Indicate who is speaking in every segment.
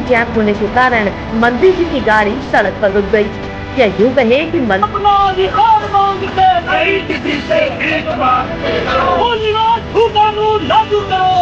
Speaker 1: Jam होने के कारण मंदिर जी की गाड़ी सड़क पर रुक गई। या यूं कहे कि
Speaker 2: अपना अधिकार मांगते नहीं किसी से एक बार लागू करो।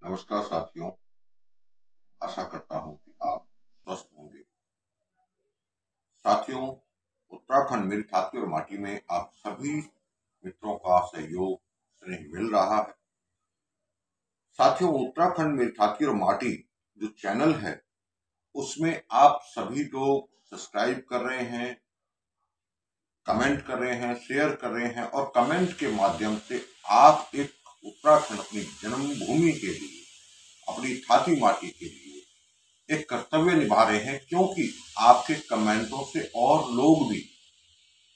Speaker 3: नमस्कार साथियों, आशा करता हूं कि आप स्वस्थ होंगे। साथियों, उत्तराखंड मेरी छाती और माटी में आप सभी मित्रों का सहयोग स्नेह मिल रहा है। साथियों, उत्तराखंड मेरी छाती और माटी जो चैनल है उसमें आप सभी लोग सब्सक्राइब कर रहे हैं, कमेंट कर रहे हैं, शेयर कर रहे हैं और कमेंट के माध्यम से आप एक उत्तराखंड अपनी जन्मभूमि के लिए, अपनी छाती माटी के लिए एक कर्तव्य निभा रहे हैं, क्योंकि आपके कमेंटों से और लोग भी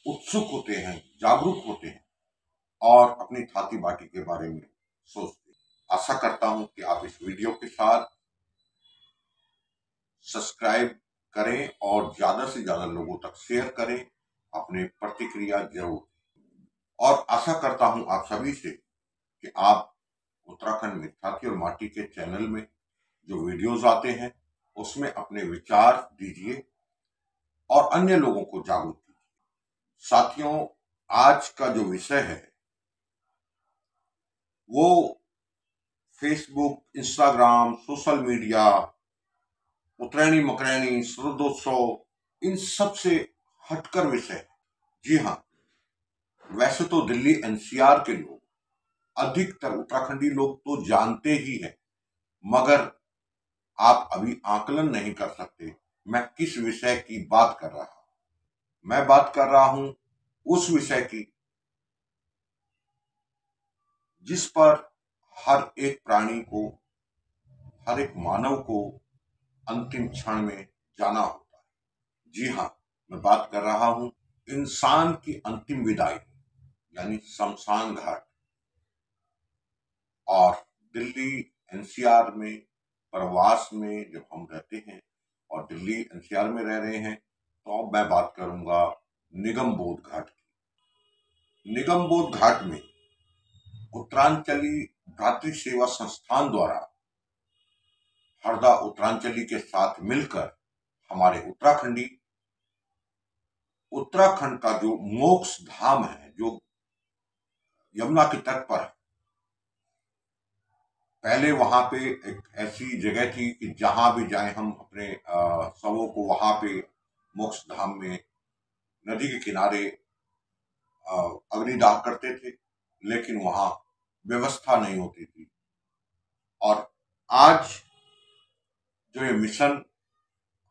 Speaker 3: उत्सुक होते हैं, जागरूक होते हैं और अपनी छाती माटी के बारे में सोचते हैं। आशा करता हूं कि आप इस वीडियो के साथ सब्सक्राइब करें और ज्यादा से ज्यादा लोगों तक शेयर करें, अपनी प्रतिक्रिया जरूर। और आशा करता हूं आप सभी से कि आप उत्तराखंड में छाती और माटी के चैनल में जो वीडियोस आते हैं उसमें अपने विचार दीजिए और अन्य लोगों को जागरूक कीजिए। साथियों, आज का जो विषय है वो Facebook, Instagram, social media, Uttarayani Makaraini, Sharadotsav, इन सब से हटकर विषय है। जी हाँ, वैसे तो दिल्ली एनसीआर के लोग, अधिकतर उत्तराखंडी लोग तो जानते ही हैं, मगर आप अभी आकलन नहीं कर सकते मैं किस विषय की बात कर रहा हूं। मैं बात कर रहा हूं उस विषय की जिस पर हर एक प्राणी को, हर एक मानव को अंतिम क्षण में जाना होता है। जी हाँ, मैं बात कर रहा हूं इंसान की अंतिम विदाई यानी शमशान घाट। और दिल्ली एनसीआर में प्रवास में जब हम रहते हैं और दिल्ली एनसीआर में रह रहे हैं तो अब मैं बात करूंगा निगमबोध घाट की। निगमबोध घाट में उत्तरांचली भ्रातृ सेवा संस्थान द्वारा हरदा उत्तरांचली के साथ मिलकर हमारे उत्तराखंड का जो मोक्ष धाम है, जो यमुना के तट पर है, पहले वहां पे एक ऐसी जगह थी कि जहां भी जाए हम अपने शवों को वहां पे मोक्ष धाम में नदी के किनारे अग्निदाह करते थे, लेकिन वहां व्यवस्था नहीं होती थी। और आज जो ये मिशन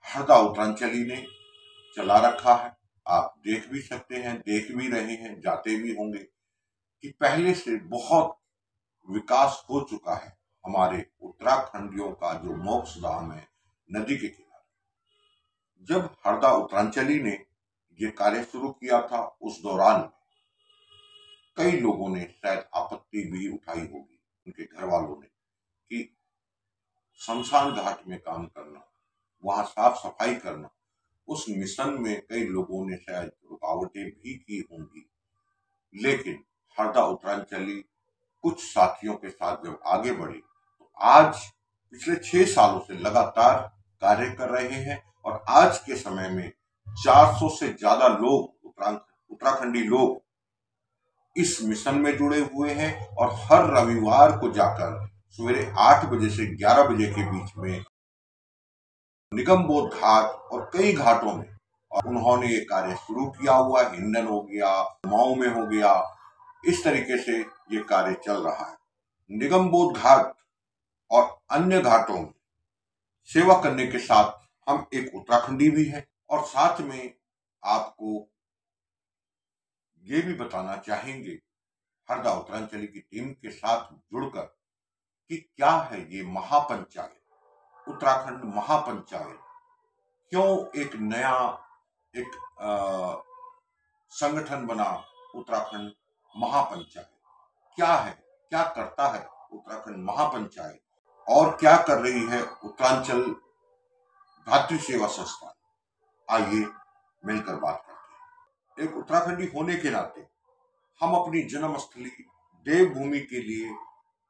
Speaker 3: हरदा उत्तरांचली ने चला रखा है, आप देख भी सकते हैं, देख भी रहे हैं, जाते भी होंगे कि पहले से बहुत विकास हो चुका है हमारे उत्तराखंडियों का जो मोक्ष धाम है नदी के किनारे। जब हरदा उत्तरांचली ने ये कार्य शुरू किया था उस दौरान कई लोगों ने शायद आपत्ति भी उठाई होगी, उनके घर वालों ने, कि शमशान घाट में काम करना, वहां साफ सफाई करना, उस मिशन में कई लोगों ने शायद रुकावटें भी की होंगी। लेकिन हरदा उत्तरांचली कुछ साथियों के साथ जब आगे बढ़े तो आज पिछले 6 सालों से लगातार कार्य कर रहे हैं और आज के समय में 400 से ज्यादा लोग, उत्तराखंडी लोग इस मिशन में जुड़े हुए हैं और हर रविवार को जाकर सवेरे 8 बजे से 11 बजे के बीच में निगमबोध घाट और कई घाटों में, और उन्होंने ये कार्य शुरू किया हुआ है। हिंडन हो गया, माऊ में हो गया, इस तरीके से ये कार्य चल रहा है। निगमबोध घाट और अन्य घाटों में सेवा करने के साथ हम एक उत्तराखंडी भी हैं और साथ में आपको ये भी बताना चाहेंगे हरदा उत्तरांचली की टीम के साथ जुड़कर कि क्या है ये महापंचायत, उत्तराखंड महापंचायत, क्यों एक नया एक संगठन बना उत्तराखंड महापंचायत, क्या है, क्या करता है, उत्तराखंड महापंचायत और क्या कर रही है उत्तरांचल भातृ सेवा संस्थान, आइए मिलकर बात करते हैं। एक उत्तराखंडी होने के नाते हम अपनी जन्मस्थली देवभूमि के लिए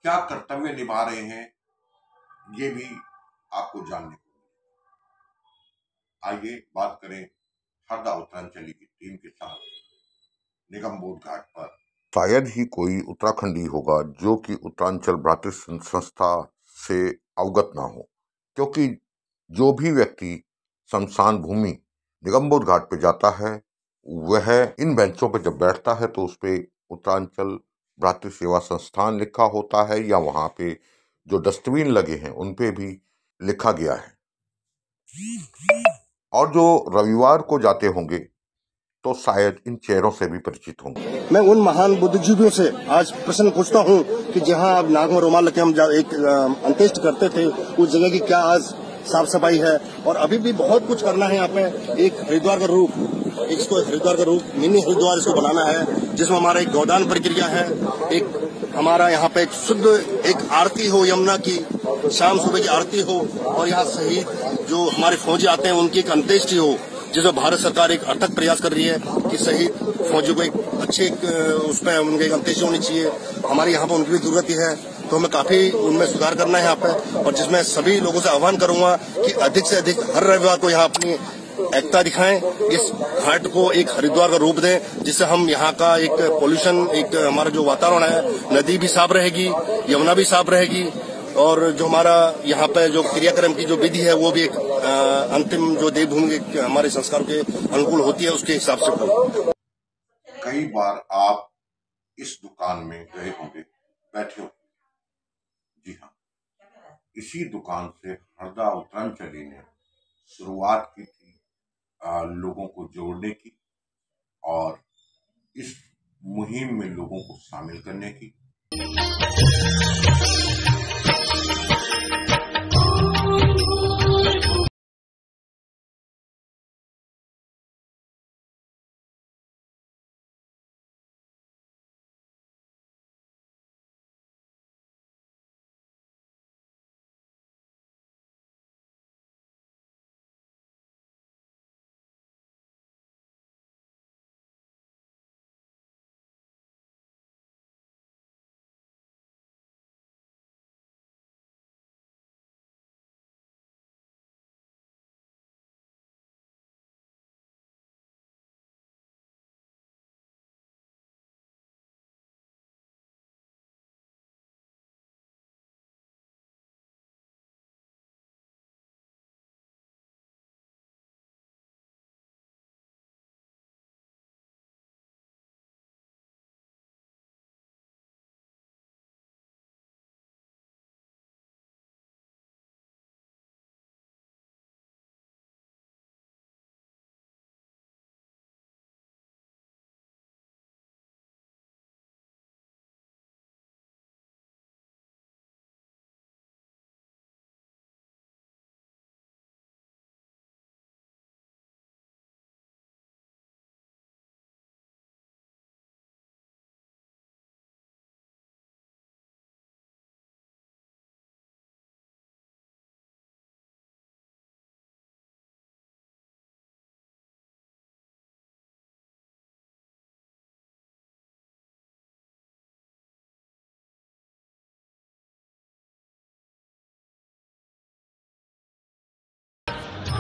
Speaker 3: क्या कर्तव्य निभा रहे हैं, ये भी आपको जानने को मिलेगा। आइए बात करें हरदा उत्तरांचली की टीम के साथ निगम बोध घाट पर। शायद ही कोई उत्तराखंडी होगा जो कि उत्तरांचल भ्रातृ संस्था से अवगत ना हो, क्योंकि जो भी व्यक्ति शमशान भूमि निगम बोध घाट पे जाता है वह इन बेंचों पे जब बैठता है तो उस पे उत्तरांचल भ्रातृ सेवा संस्थान लिखा होता है, या वहां पे जो डस्टबिन लगे हैं उन पे भी लिखा गया है। और जो रविवार को जाते होंगे तो शायद इन चेहरों से भी परिचित होंगे।
Speaker 4: मैं उन महान बुद्धिजीवियों से आज प्रश्न पूछता हूं कि जहां अब नाक में रुमाल रखे हम एक अंत्येष्टि करते थे, उस जगह की क्या आज साफ सफाई है? और अभी भी बहुत कुछ करना है यहाँ पे। एक हरिद्वार का रूप, इसको हरिद्वार का रूप, मिनी हरिद्वार इसको बनाना है, जिसमें हमारा एक गोदान प्रक्रिया है, एक हमारा यहाँ पे एक शुद्ध एक आरती हो यमुना की, शाम सुबह की आरती हो, और यहाँ शहीद जो हमारे फौजी आते हैं उनकी एक अंत्येष्टि हो, जिसमें भारत सरकार एक अथक प्रयास कर रही है कि शहीद फौजियों को एक अच्छे उसमें उनकी एक अंत्येष्टि होनी चाहिए। हमारे यहाँ पे उनकी भी जरूरत है, तो हमें काफी उनमें सुधार करना है यहाँ पे, और जिसमें सभी लोगों से आह्वान करूंगा कि अधिक से अधिक हर रविवार को यहाँ अपनी एकता दिखाएं, इस घाट को एक हरिद्वार का रूप दें, जिससे हम यहाँ का एक पोल्यूशन, एक हमारा जो वातावरण है, नदी भी साफ रहेगी, यमुना भी साफ रहेगी, और जो हमारा यहाँ पे जो क्रियाक्रम की जो विधि है वो भी एक अंतिम जो देवभूमि के हमारे संस्कार के अनुकूल होती है, उसके हिसाब से हो।
Speaker 3: कई बार आप इस दुकान में गए होंगे, बैठे होंगे। जी हाँ, इसी दुकान से हरदा उत्तरांचली ने शुरुआत की थी लोगों को जोड़ने की और इस मुहिम में लोगों को शामिल करने की।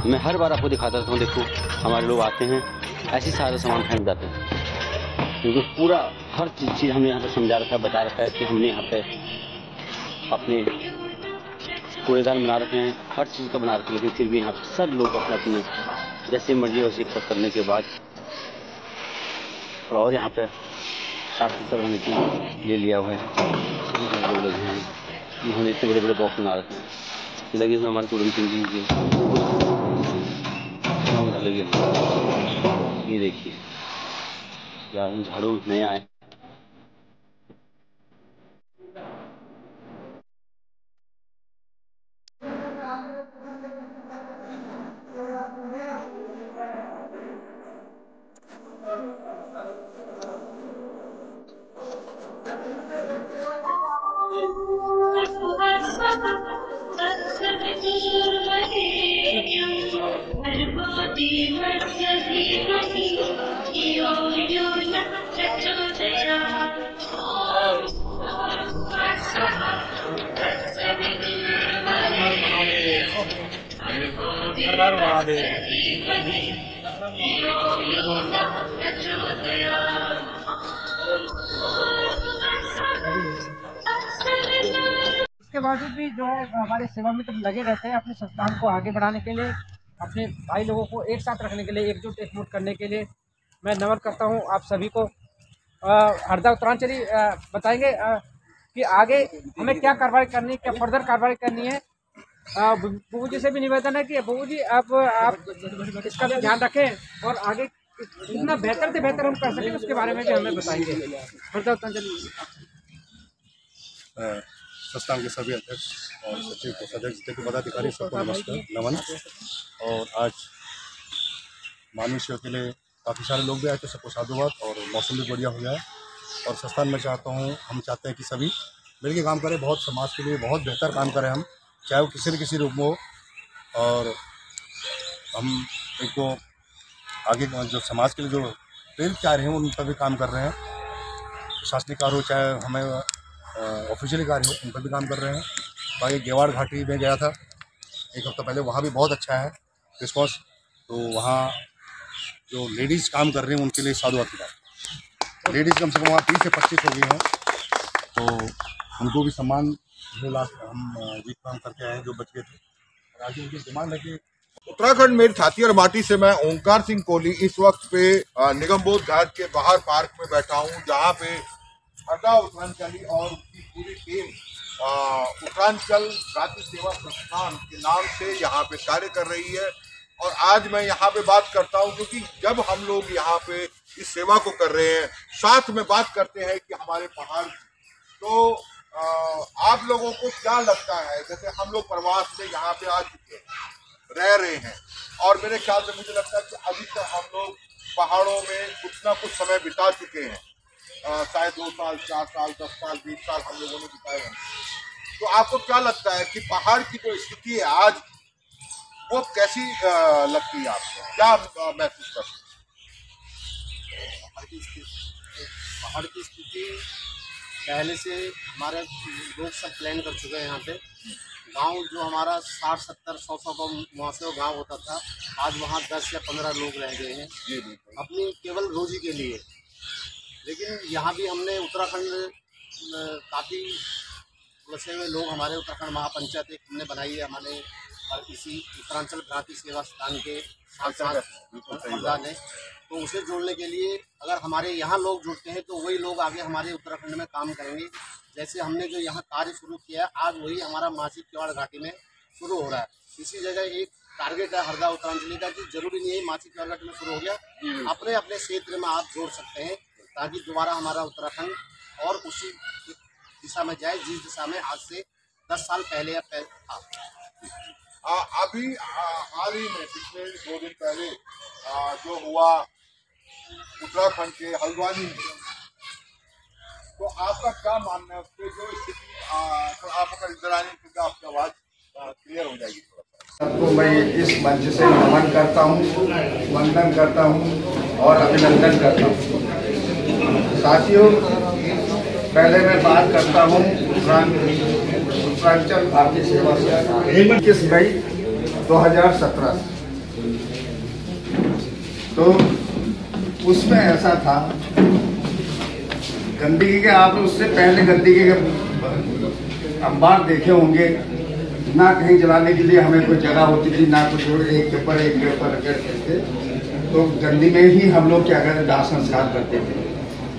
Speaker 5: मैं हर बार आपको दिखाता रहता हूँ, देखो हमारे लोग आते हैं ऐसे सारा सामान फेंक जाते हैं, क्योंकि पूरा हर चीज़ हमने यहाँ पे समझा रखा है, बता रखा है कि हमने यहाँ पे अपने कूड़ेदान बना रखे हैं, हर चीज़ का बना रखे हैं, लेकिन फिर भी यहाँ पे सब लोग अपने अपने जैसे मर्जी वैसे करने के बाद और यहाँ पे साफ सुथरा रहने की ये लिया हुआ है। लोग लगे हैं, हमने इतने बड़े बड़े बॉक्स बना रखे हैं, लगे इसमें हमारे कूड़े की लगे। ये देखिए यार, झाड़ू नया है।
Speaker 6: इसके बावजूद भी जो हमारे सेवा मित्र लगे रहते हैं अपने संस्थान को आगे बढ़ाने के लिए, अपने भाई लोगों को एक साथ रखने के लिए, एकजुट करने के लिए मैं नमन करता हूं आप सभी को। हरदा उत्तरांचली बताएंगे कि आगे हमें क्या कार्रवाई करनी है, क्या फर्दर कार्रवाई करनी है। बबू जी से भी निवेदन है कि बबू जी अब आप इसका भी ध्यान रखें और आगे जितना बेहतर से बेहतर हम कर सकें उसके बारे में भी हमें बताएंगे। हरदा उत्तरांचली
Speaker 4: संस्थान के सभी अध्यक्ष और सचिव कोषाध्यक्ष जितने के पदाधिकारी सबको नमस्कार नमन। और आज मानवीय सेवा के लिए काफ़ी सारे लोग भी आए थे, सबको साधुवाद। और मौसम भी बढ़िया हो गया है और संस्थान में हम चाहते हैं कि सभी मिलकर काम करें, बहुत समाज के लिए बहुत बेहतर काम करें हम, चाहे वो किसी न किसी रूप में हो। और हम एक तो आगे जो समाज के लिए जो प्रेरित कार्य हैं उन पर भी काम कर रहे हैं, प्रशासनिक कार्य हो चाहे हमें ऑफिशियली कार्य हो उन पर भी काम कर रहे हैं। बाकी गेवाड़ घाटी में गया था एक हफ्ता पहले, वहाँ भी बहुत अच्छा है रिस्पॉन्स। तो वहाँ जो लेडीज़ काम कर रही हैं उनके लिए साधुवाद की बात। लेडीज़ कम से कम वहाँ 30 से 25 हो गई हैं, तो उनको भी सम्मान जो लास्ट हम जीत काम करके आए जो बच गए थे। और आगे उनकी डिमांड है कि
Speaker 3: उत्तराखंड में छाती और माटी से मैं ओंकार सिंह कोहली इस वक्त पे निगम बोध घाट के बाहर पार्क में बैठा हूँ, जहाँ पे हरदा उत्तरांचली और उसकी पूरी टीम उत्तरांचल राज्य सेवा संस्थान के नाम से यहाँ पे कार्य कर रही है। और आज मैं यहाँ पे बात करता हूँ क्योंकि जब हम लोग यहाँ पे इस सेवा को कर रहे हैं, साथ में बात करते हैं कि हमारे पहाड़, तो आप लोगों को क्या लगता है? जैसे हम लोग प्रवास में यहाँ पे आ चुके हैं, रह रहे हैं, और मेरे ख्याल से मुझे लगता है कि अभी तक हम लोग पहाड़ों में कुछ ना कुछ समय बिता चुके हैं, शायद 2 साल 4 साल 10 साल 20 साल हम लोगों ने बिताए हैं। तो आपको क्या लगता है कि पहाड़ की जो स्थिति है आज वो कैसी लगती है आपको? क्या महसूस करते हैं?
Speaker 7: पहाड़ की स्थिति पहले से हमारे लोग सब प्लान कर चुके हैं। यहाँ पे गांव जो हमारा 60 70 100 का वहाँ से गाँव होता था, आज वहाँ 10 या 15 लोग रह गए हैं अपनी केवल रोजी के लिए। लेकिन यहाँ भी हमने उत्तराखंड काफ़ी बसे हुए लोग, हमारे उत्तराखंड महापंचायत एक हमने बनाई है हमारे इसी उत्तरांचल क्रांति सेवा स्थान के साथ ने, तो उसे जोड़ने के लिए अगर हमारे यहाँ लोग जुड़ते हैं तो वही लोग आगे हमारे उत्तराखंड में काम करेंगे। जैसे हमने जो यहाँ कार्य शुरू किया है, आज वही हमारा मासिक केवाड़ घाटी में शुरू हो रहा है। इसी जगह एक टारगेट है हरदा उत्तरांचली का कि जरूरी नहीं है मासिक केवाड़ घाटी में शुरू हो गया, अपने अपने क्षेत्र में आप जोड़ सकते हैं ताकि दोबारा हमारा उत्तराखंड और उसी दिशा में जाए जिस दिशा में आज से 10 साल पहले या था।
Speaker 3: अभी हाल ही में पिछले 2 दिन पहले जो हुआ उत्तराखंड के हल्द्वानी में, तो आपका क्या मानना है उसके? जो स्थिति तो आप अगर इधर आने क्योंकि आपकी आवाज़ क्लियर हो जाएगी थोड़ा सा।
Speaker 8: सबको मैं इस मंच से नमन करता हूँ, वंदन करता हूँ और अभिनंदन करता हूँ। साथियों, पहले मैं बात करता हूँ उत्तरांचल भारतीय सेवा संस्थान 21 मई 2017। तो उसमें ऐसा था गंदगी के, आप उससे पहले गंदगी के अंबार देखे होंगे, ना कहीं जलाने के लिए हमें कोई जगह होती थी, ना कुछ एक के ऊपर रखते थे। तो गंदी में ही हम लोग क्या करते, दाह संस्कार करते थे।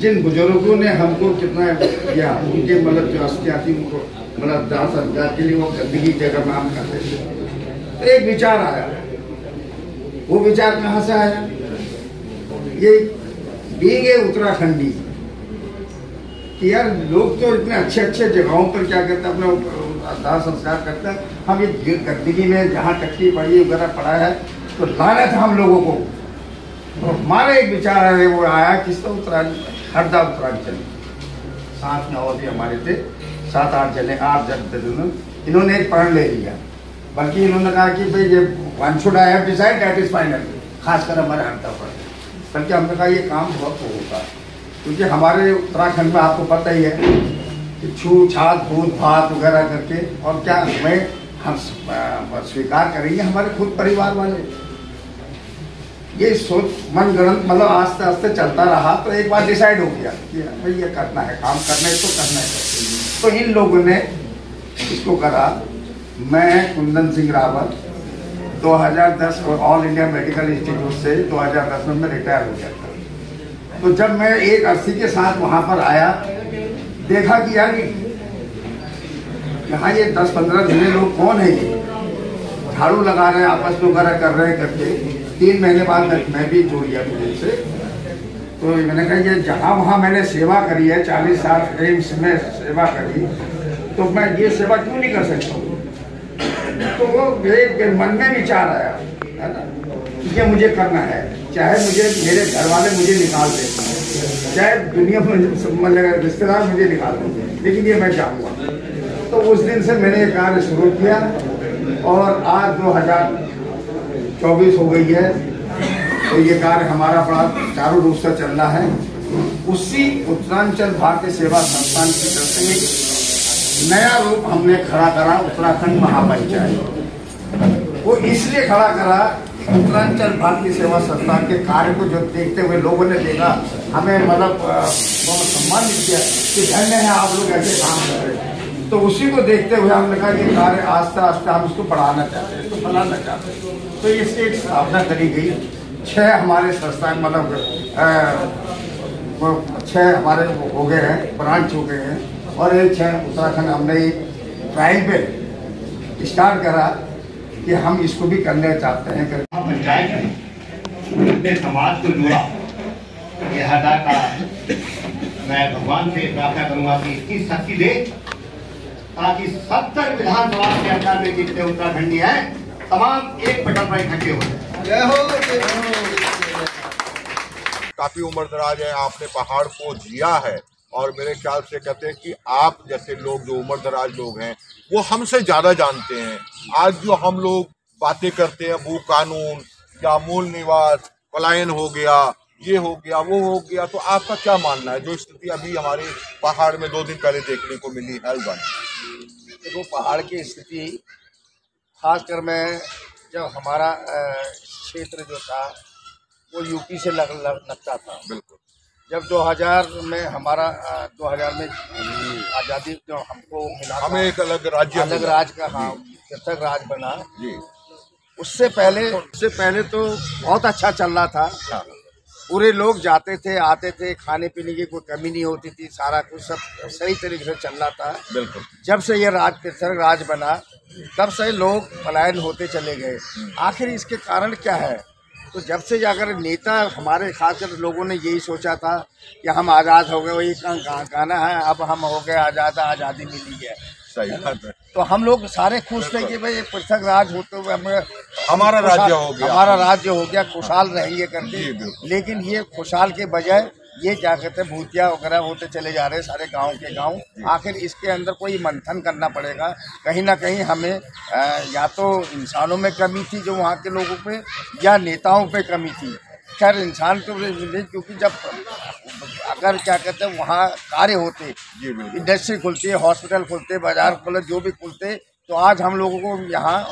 Speaker 8: जिन बुजुर्गों ने हमको कितना किया, उनके मतलब जो अस्थियाँ थी उनको मतलब दाह संस्कार के लिए वो गंदगी जगह में हम करते थे। तो एक विचार आया, वो विचार कहाँ से आया? ये बींगे उत्तराखंडी कि यार लोग तो इतने अच्छे अच्छे जगहों पर क्या करते हैं, अपना दाह संस्कार करते हैं, हम ये गंदगी में जहाँ टट्टी पड़ी वगैरह पड़ा है तो लाना था हम लोगों को। तो हमारा एक विचार है वो आया किस तो हरदा उत्तरांचल, साथ में और भी हमारे थे 7-8 जने, 8 जन, इन्होंने एक प्रण ले लिया। बल्कि इन्होंने कहा कि भाई ये one should I have decide that is final, खासकर हमारे हरदा पर। बल्कि हमने कहा ये काम बहुत होगा, क्योंकि हमारे उत्तराखंड में आपको पता ही है कि छूत छात भूत भात वगैरह करके, और क्या हमें हम स्वीकार करेंगे, हमारे खुद परिवार वाले। ये सोच मन गणत मतलब आस्ते आस्ते चलता रहा, तो एक बार डिसाइड हो गया कि भाई ये करना है, काम करना है तो करना है। तो इन लोगों ने इसको करा। मैं Kundan Singh Rawat 2010 all India medical institute से 2010 में मैं रिटायर हो गया था। तो जब मैं एक अर्थी के साथ वहाँ पर आया, देखा कि यार यहाँ ये 10-15 जने लोग कौन है, ये झाड़ू लगा रहे हैं, आपस में वगैरह कर रहे हैं करके 3 महीने बाद मैं भी जुड़ गया मुझे से। तो मैंने कहा ये जहाँ वहाँ मैंने सेवा करी है, 40 साल एम्स में सेवा करी, तो मैं ये सेवा क्यों नहीं कर सकता हूँ। तो वो मेरे मन में विचार आया, है ना, ये मुझे करना है, चाहे मुझे मेरे घर वाले मुझे निकाल दें, चाहे दुनिया में रिश्तेदार मुझे निकाल दें, लेकिन ये मैं चाहूँगा। तो उस दिन से मैंने ये कार्य शुरू किया और आज 2024 हो गई है, तो ये कार्य हमारा बड़ा चारों रूप से चल रहा है। उसी उत्तरांचल भारतीय सेवा संस्थान की तरफ से नया रूप हमने खड़ा करा, उत्तराखंड महापंचायत। वो इसलिए खड़ा करा कि उत्तरांचल भारतीय सेवा संस्थान के कार्य को जो देखते हुए लोगों ने देखा, हमें मतलब बहुत सम्मानित किया कि धन्य है आप लोग ऐसे काम कर रहे हैं। तो उसी को देखते हुए हमने कहा कि कार्य आस्ते आस्ते हम इसको बढ़ाना चाहते हैं, इसको फैलाना चाहते हैं। तो इसकी एक स्थापना करी गई। 6 हमारे संस्थान मतलब 6 हमारे हो गए हैं, ब्रांच हो गए हैं, और एक 6 उत्तराखंड हमने एक ट्रायल पे स्टार्ट करा कि हम इसको भी करना चाहते हैं।
Speaker 9: पंचायत ने अपने समाज को जोड़ा, ये हदा का मैं भगवान से प्रार्थना करूंगा कि इसकी शक्ति दे, ताकि 70 विधानसभा के अंदर में जितने उत्तराखंडी हैं तमाम एक पटल पर इकट्ठे हो जाए।
Speaker 3: काफी उम्र दराज है, आपने पहाड़ को जिया है, और मेरे ख्याल से कहते हैं कि आप जैसे लोग जो उम्र दराज लोग हैं वो हमसे ज़्यादा जानते हैं। आज जो हम लोग बातें करते हैं, भू कानून या मूल निवास, पलायन हो गया, ये हो गया, वो हो गया, तो आपका क्या मानना है जो स्थिति अभी हमारे पहाड़ में 2 दिन पहले देखने को मिली है?
Speaker 8: देखो, पहाड़ की स्थिति खासकर में जब हमारा क्षेत्र जो था वो यूपी से लगता था।
Speaker 3: बिल्कुल।
Speaker 8: जब 2000 में हमारा 2000 में आज़ादी जो हमको मिला,
Speaker 3: हमें एक अलग राज्य
Speaker 8: का, हाँ, पृथक राज बना जी। उससे पहले तो बहुत अच्छा चल रहा था। हाँ। पूरे लोग जाते थे, आते थे, खाने पीने की कोई कमी नहीं होती थी, सारा कुछ सब सही तरीके से चल रहा था। बिल्कुल। जब से ये पृथक राज बना, तब से लोग पलायन होते चले गए। आखिर इसके कारण क्या है? तो जब से अगर नेता हमारे खासकर लोगों ने यही सोचा था कि हम आज़ाद हो गए, वही गाना है, अब हम हो गए आज़ाद, आज़ादी मिली है। सही बात है। तो हम लोग सारे खुश थे कि भाई पृथक राज होते हुए
Speaker 3: हमारा राज्य हो गया,
Speaker 8: खुशहाल रहेंगे करके। लेकिन ये खुशहाल के बजाय ये क्या कहते हैं, भूतिया वगैरह होते चले जा रहे हैं सारे गांव के गांव। आखिर इसके अंदर कोई मंथन करना पड़ेगा। कहीं ना कहीं हमें या तो इंसानों में कमी थी जो वहाँ के लोगों पे, या नेताओं पे कमी थी। खैर इंसान तो नहीं, क्योंकि जब अगर क्या कहते हैं वहाँ कार्य होते, इंडस्ट्री खुलती है, हॉस्पिटल खुलते, बाजार खुले, जो भी खुलते, तो आज हम लोगों को यहाँ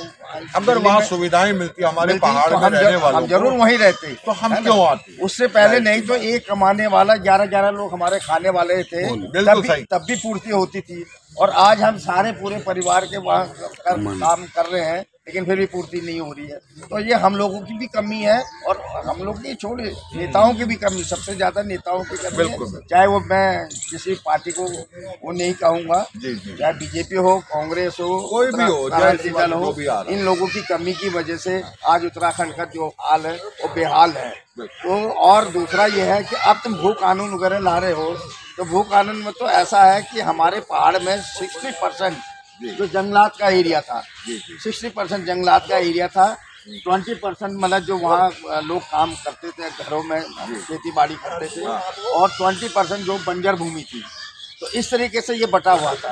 Speaker 3: अगर वहाँ सुविधाएं मिलती हमारे पहाड़ में रहने वालों
Speaker 8: हम जरूर वहीं रहते।
Speaker 3: तो हम क्यों आते?
Speaker 8: उससे पहले नहीं तो एक कमाने वाला 11 लोग हमारे खाने वाले थे, तब भी पूर्ति होती थी। और आज हम सारे पूरे परिवार के वहाँ काम कर रहे हैं, लेकिन फिर भी पूर्ति नहीं हो रही है। तो ये हम लोगों की भी कमी है, और हम लोग की छोड़े नेताओं की भी कमी, सबसे ज्यादा नेताओं की कमी है। चाहे वो मैं किसी पार्टी को वो नहीं कहूँगा, चाहे बीजेपी हो, कांग्रेस हो,
Speaker 3: कोई भी हो,
Speaker 8: दल हो, इन लोगों की कमी की वजह से आज उत्तराखंड का जो हाल है वो बेहाल है। तो और दूसरा ये है कि अब तुम भू कानून वगैरह ला रहे हो, तो भू कानून में तो ऐसा है कि हमारे पहाड़ में 60% जो जंगलात का एरिया था, 60% जंगलात का एरिया था, 20% मतलब जो वहाँ लोग काम करते थे, घरों में खेती बाड़ी करते थे, और 20% जो बंजर भूमि थी। तो इस तरीके से ये बटा हुआ था।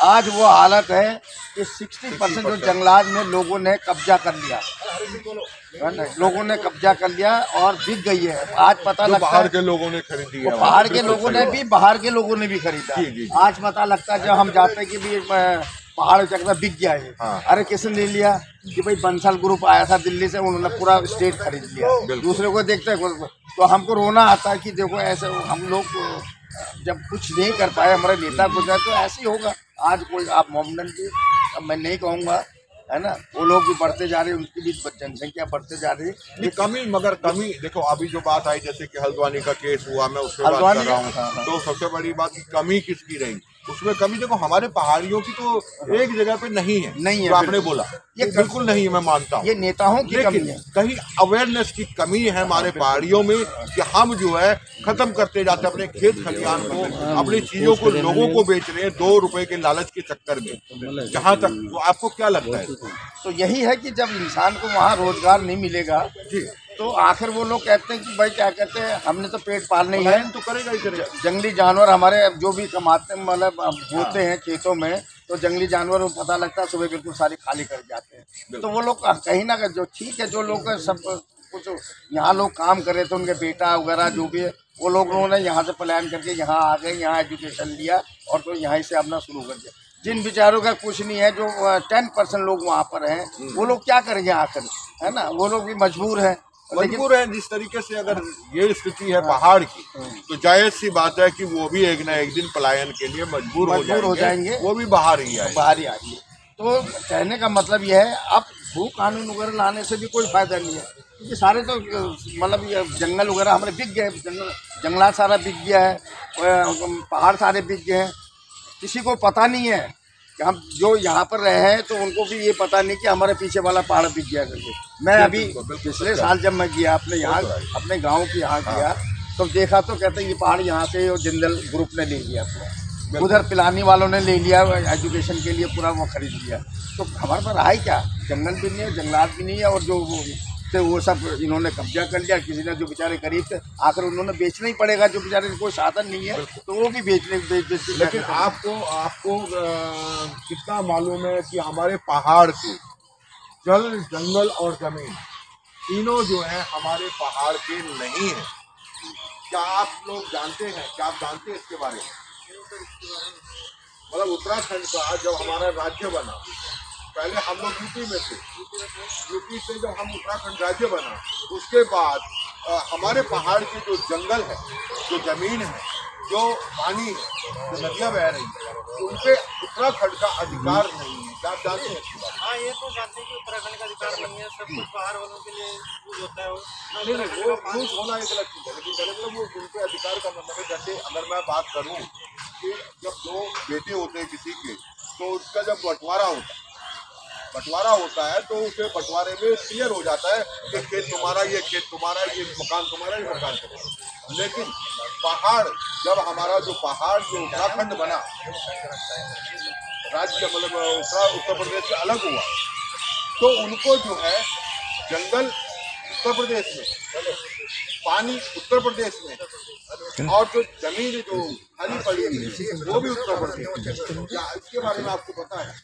Speaker 8: आज वो हालत है कि 60% जो जंगलात में लोगों ने कब्जा कर लिया, और बिक गई है। आज पता लगता है
Speaker 3: बाहर के लोगों ने खरीदी है,
Speaker 8: बाहर के लोगों ने भी खरीदा। आज पता लगता है जब हम जाते हैं कि भी पहाड़ चकना बिक गया है। अरे किसने ले लिया कि भाई बंसल ग्रुप आया था दिल्ली से, उन्होंने पूरा स्टेट खरीद लिया। दूसरे को देखते हैं तो हमको रोना आता है कि देखो ऐसे हम लोग जब कुछ नहीं कर पाए, हमारे नेता कुछ है तो ऐसे ही होगा। आज कोई आप मोहम्मदन की मैं नहीं कहूँगा, है ना, वो लोग भी बढ़ते जा रहे हैं, उनकी भी जनसंख्या बढ़ते जा रही है।
Speaker 3: कमी मगर कमी देखो, अभी जो बात आई जैसे कि हल्द्वानी का केस हुआ, मैं उससे बात कर रहा हूँ, तो सबसे बड़ी बात की कमी किसकी रही उसमें कमी देखो हमारे पहाड़ियों की तो एक जगह पे नहीं है, तो आपने बोला ये बिल्कुल नहीं है, मैं मानता हूँ
Speaker 8: ये नेताओं की कमी है।
Speaker 3: कहीं अवेयरनेस की कमी है हमारे पहाड़ियों में कि हम जो है खत्म करते जाते हैं अपने खेत खलिहान को, अपनी चीजों को लोगों को बेच रहे हैं 2 रुपए के लालच के चक्कर में। जहाँ तक तो आपको क्या लगता है?
Speaker 8: तो यही है कि जब इंसान को वहाँ रोजगार नहीं मिलेगा तो आखिर वो लोग कहते हैं कि भाई क्या कहते हैं, हमने तो पेट पालने ही है, तो करेगा ही करेगा। जंगली जानवर हमारे जो भी कमाते हैं मतलब होते हैं खेतों में, तो जंगली जानवर को पता लगता है सुबह बिल्कुल सारी खाली कर जाते हैं। तो वो लोग कहीं ना कहीं जो ठीक है, जो लोग सब कुछ यहाँ लोग काम कर रहे थे, उनके बेटा वगैरह जो भी है वो लोगों ने यहाँ से प्लान करके यहाँ आ गए, यहाँ एजुकेशन लिया और तो यहाँ से अपना शुरू कर दिया। जिन बेचारों का कुछ नहीं है, जो 10% लोग वहाँ पर हैं, वो लोग क्या करेंगे आखिर, है ना, वो लोग भी मजबूर हैं।
Speaker 3: जिस तरीके से अगर ये स्थिति है पहाड़ की, तो जायज सी बात है कि वो भी एक ना एक दिन पलायन के लिए मजबूर हो जाएंगे, वो भी बाहर ही आएंगे।
Speaker 8: तो कहने का मतलब ये है, अब भू कानून वगैरह लाने से भी कोई फायदा नहीं है, क्योंकि सारे तो मतलब ये जंगल वगैरह हमारे बिक गए, जंगलात सारा बिक गया है, पहाड़ सारे बिक गए हैं। किसी को पता नहीं है कि हम जो यहाँ पर रहे हैं तो उनको भी ये पता नहीं कि हमारे पीछे वाला पहाड़ बिक गया करके। मैं अभी पिछले साल जब मैं गया अपने यहाँ अपने गांव के यहाँ गया तो देखा तो कहते हैं ये पहाड़ यहाँ से जिंदल ग्रुप ने ले लिया, उधर पिलानी वालों ने ले लिया, एजुकेशन के लिए पूरा वो खरीद लिया। तो हमारे पास रहा ही क्या, जंगल भी नहीं है, जंगलात भी नहीं है, और जो तो वो सब इन्होंने कब्जा कर लिया। किसी ने जो बेचारे गरीब थे आखिर उन्होंने बेचना ही पड़ेगा, जो बेचारे कोई साधन नहीं है तो वो भी बेच
Speaker 3: लेकिन आपको कितना मालूम है कि हमारे पहाड़ के जल, जंगल और जमीन तीनों जो है हमारे पहाड़ के नहीं है? क्या आप लोग जानते हैं, क्या आप जानते हैं इसके बारे में? मतलब उत्तराखंड का जब हमारा राज्य बना, पहले हम लोग यूपी में थे, यूपी से जब हम उत्तराखंड राज्य बना, उसके बाद हमारे पहाड़ के जो जंगल है, जो जमीन है, जो पानी है, जो नदियाँ बह रही है, उन पे उत्तराखंड का अधिकार नहीं है। क्या आप जानते हैं?
Speaker 6: हाँ, ये तो जानते हैं कि उत्तराखंड का अधिकार नहीं है, सब कुछ बाहर वालों के लिए यूज होता है।
Speaker 3: नहीं, वो यूज होना एक अलग चीज़ है, लेकिन मतलब वो उनके अधिकार का मतलब है, जैसे अगर मैं बात करूँ कि जब 2 बेटे होते हैं किसी के, तो उसका जब बंटवारा होता है तो उसे बंटवारे में क्लियर हो जाता है कि खेत तुम्हारा, ये खेत तुम्हारा, ये मकान तुम्हारा, ये मकान तुम्हारा। लेकिन पहाड़, जब हमारा जो पहाड़ जो उत्तराखंड बना, राज्य मतलब उत्तर प्रदेश से अलग हुआ, तो उनको जो है जंगल उत्तर प्रदेश में, पानी उत्तर प्रदेश में, और जो जमीन जो खाली पड़ी है वो भी उत्तर प्रदेश। क्या इसके बारे में आपको पता है?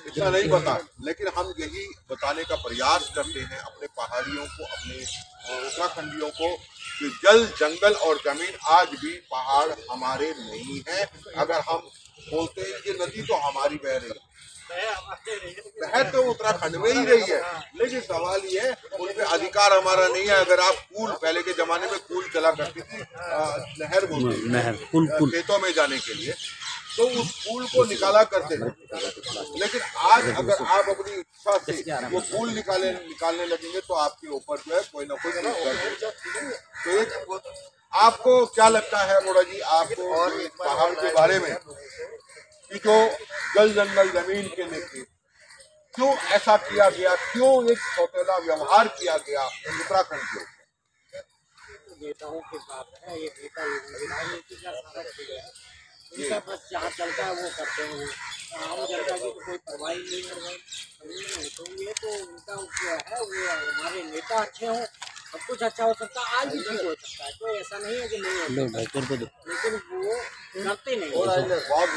Speaker 3: इतना नहीं पता, लेकिन हम यही बताने का प्रयास करते हैं अपने पहाड़ियों को, अपने उत्तराखंडियों को, कि जल, जंगल और जमीन आज भी पहाड़ हमारे नहीं है। अगर हम बोलते हैं कि नदी तो हमारी बह रही है, बह तो उत्तराखंड में ही रही है, लेकिन सवाल ये है उन पे अधिकार हमारा नहीं है। अगर आप कूल, पहले के जमाने में कूल चला करती थी, नहर बोलते खेतों में जाने के लिए, तो उस पुल को निकाला करते थे। लेकिन आज अगर आप अपनी इच्छा से वो पुल निकालने लगेंगे तो आपके ऊपर जो है कोई ना कोई। तो एक आपको क्या लगता है मोड़ा जी, आपको पहाड़ के बारे में, कि जो जल, जंगल, जमीन के लेके क्यों ऐसा किया गया, क्यों एक सौतेला व्यवहार किया गया उत्तराखंड के?
Speaker 6: नेताओं के साथ है, ये नेता इनका बस जहाँ चलता है वो करते हैं, आम जनता की तो कोई परवाही नहीं है। तो ये तो उनका जो है, वो हमारे नेता अच्छे हों, सब कुछ अच्छा हो सकता है, आज भी ठीक हो सकता है, कोई ऐसा नहीं है कि नहीं हो सकता, लेकिन वो करते नहीं।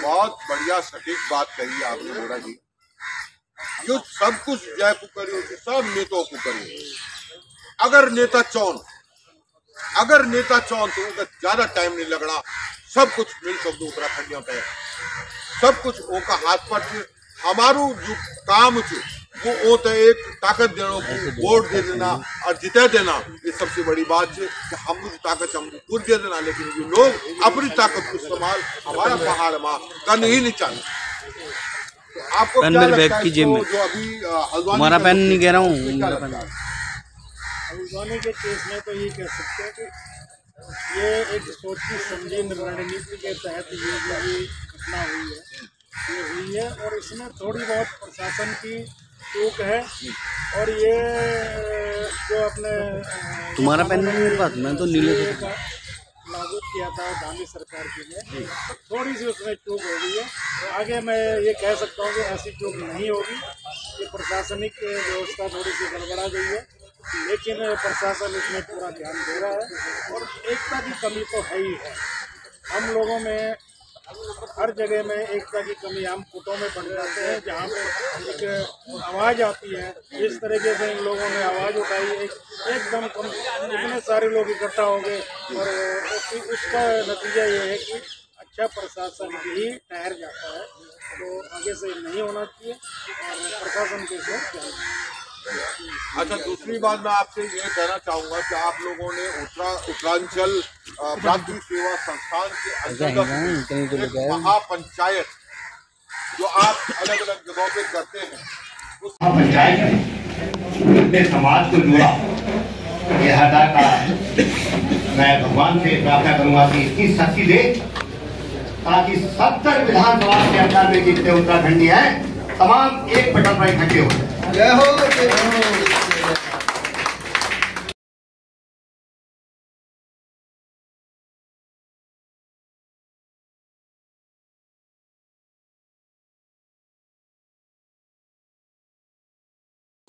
Speaker 3: बहुत बढ़िया सटीक बात कही आपने मोड़ा जी। जो सब कुछ जय को करियो, सब नेताओं को करियो। अगर नेता चौन तो उनका ज्यादा टाइम नहीं लगना, सब कुछ मिल सकते उत्तराखंडियों पे सब कुछ ओका हाथ पर छे। हमारू जो काम छे वो होता है एक ताकत देना को वोट दे देना और जिता देना। ये सबसे बड़ी बात है कि हम ताकत हम पूरी दे देना, लेकिन ये लोग अपनी ताकत को इस्तेमाल हमारा पहाड़ में करने ही नहीं चाहते। तो आपको क्या लगता है जो अभी
Speaker 10: हमारा पेन नहीं कह रहा हूँ,
Speaker 11: हल्द्वानी के केस में तो ये कह सकते हैं कि ये एक सोची समझी रणनीति के तहत ये जो घटना हुई है और इसमें थोड़ी बहुत प्रशासन की चूक है। और ये जो अपने
Speaker 10: तुम्हारा पेन मेरे पास, मैं तो नीले
Speaker 11: लागू किया था धामी सरकार की ने, थोड़ी सी उसमें चूक हो गई है। तो आगे मैं ये कह सकता हूँ कि ऐसी चूक नहीं होगी। ये प्रशासनिक व्यवस्था थोड़ी सी गड़बड़ा गई है, लेकिन प्रशासन इसमें पूरा ध्यान दे रहा है। और एकता की कमी तो है ही है, हम लोगों में हर जगह में एकता की कमी हम फुटों में पड़ जाते हैं। जहाँ पे एक आवाज़ आती है, इस तरीके से इन लोगों ने आवाज़ उठाई, एकदम कम इतने सारे लोग इकट्ठा हो गए और उसका नतीजा ये है कि अच्छा प्रशासन भी ठहर जाता है। तो आगे से नहीं होना चाहिए और प्रशासन के साथ।
Speaker 3: अच्छा, दूसरी बात मैं आपसे ये कहना चाहूँगा कि आप लोगों ने उत्तरांचल प्राथमिक सेवा संस्थान के अंतर्गत महापंचायत जो आप अलग अलग जगहों पे करते हैं, उस
Speaker 9: पंचायत में अपने समाज को जोड़ा। यह अदा का मैं भगवान से प्रार्थना करूंगा कि इतनी शक्ति दे ताकि 70 विधानसभा के अंदर में जितने उत्तराखंडी हैं तमाम एक पटल पर इकट्ठे हो। जय हो।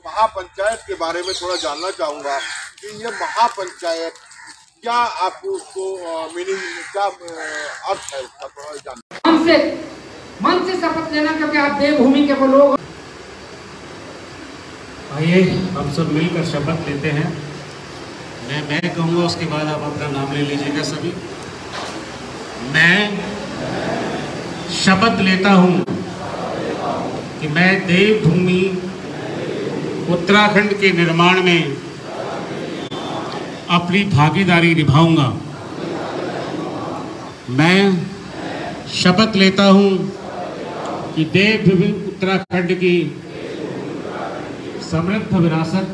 Speaker 3: महापंचायत के बारे में थोड़ा जानना चाहूंगा कि ये महापंचायत क्या आपको उसको मीनिंग क्या अर्थ है उसका, थोड़ा जानना।
Speaker 6: मन से शपथ लेना, क्योंकि आप देवभूमि के वो लोग।
Speaker 11: आइए हम सब मिलकर शपथ लेते हैं। मैं कहूँगा, उसके बाद आप अपना नाम ले लीजिएगा सभी। मैं शपथ लेता हूँ कि मैं देवभूमि उत्तराखंड के निर्माण में अपनी भागीदारी निभाऊंगा। मैं शपथ लेता हूँ कि देवभूमि उत्तराखंड की समृद्ध विरासत,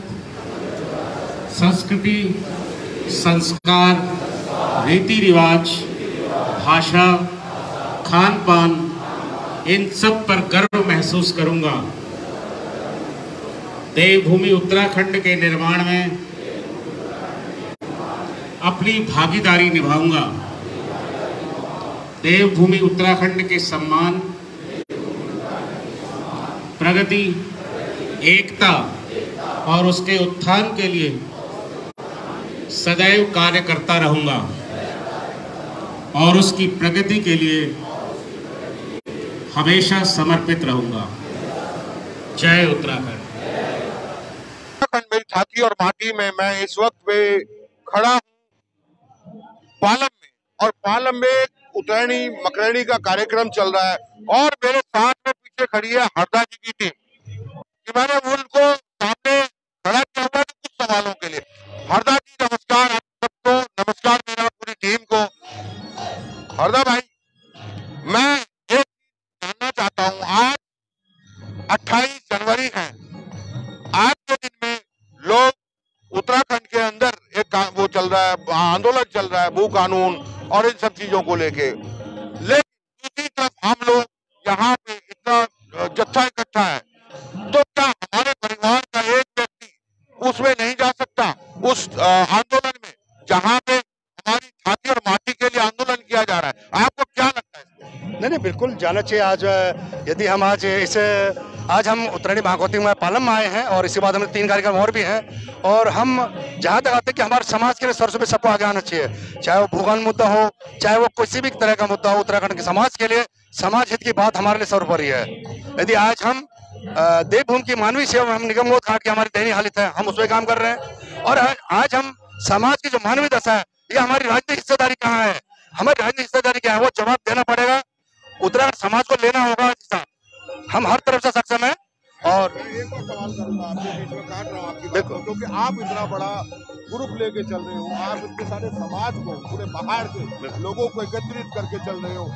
Speaker 11: संस्कृति, संस्कार, रीति रिवाज, भाषा, खान पान, इन सब पर गर्व महसूस करूंगा। देवभूमि उत्तराखंड के निर्माण में अपनी भागीदारी निभाऊंगा। देवभूमि उत्तराखंड के सम्मान, प्रगति, एकता और उसके उत्थान के लिए सदैव कार्य करता रहूंगा और उसकी प्रगति के लिए हमेशा समर्पित रहूंगा। जय उत्तराखंड।
Speaker 3: मेरी छाती और माटी में मैं इस वक्त पे खड़ा हूँ पालम में, और पालम में उतरैनी मकरैनी का कार्यक्रम चल रहा है और मेरे साथ में पीछे खड़ी है हरदा जी की टीम कि मैंने उनको सामने खड़ा किया हुआ है कुछ सवालों के लिए। हरदा जी नमस्कार, आप सबको नमस्कार मेरा पूरी टीम को। हरदा भाई, मैं एक जानना चाहता हूँ, आज 28 जनवरी है, आज के दिन में लोग उत्तराखंड के अंदर एक वो चल रहा है, आंदोलन चल रहा है भू कानून और इन सब चीजों को लेके, लेकिन दूसरी तरफ हम लोग यहाँ पे इतना जत्था इकट्ठा है, तो क्या हमारे परिवार का एक व्यक्ति उसमें नहीं जा सकता उस आंदोलन में जहाँ पे हमारी छाती और माटी के लिए आंदोलन किया जा रहा है? आपको क्या लगता है?
Speaker 4: नहीं, बिल्कुल जाना चाहिए। आज यदि हम आज हम उत्तरायणी महागौती में पालम में आए हैं और इसके बाद हमें 3 कार्यक्रम और भी हैं, और हम जहाँ तक आते हैं कि हमारे समाज के लिए सर्वस्वी सबको आगे आना चाहिए, चाहे वो भूगोल मुद्दा हो, चाहे वो किसी भी तरह का मुद्दा हो। उत्तराखंड के समाज के लिए, समाज हित की बात हमारे लिए सर्वोपरि है। यदि आज हम देवभूमि की मानवीय सेवा हम निगम घाट की हमारी दैनिक हालत है, हम उस पर काम कर रहे हैं, और आज हम समाज की जो मानवीय दशा है, ये हमारी राजनीतिक हिस्सेदारी कहाँ है, हमें राजनीतिक हिस्सेदारी क्या है वो जवाब देना पड़ेगा, उत्तराखंड समाज को लेना होगा हिसाब। हम हर तरफ से सक्षम है। और
Speaker 12: एक और सवाल करूंगा आपके बीच में, काट रहा हूँ आपकी बात को, क्योंकि आप इतना बड़ा ग्रुप लेके चल रहे हो, आप इतने सारे समाज को, पूरे पहाड़ के लोगों को एकत्रित करके चल रहे हो,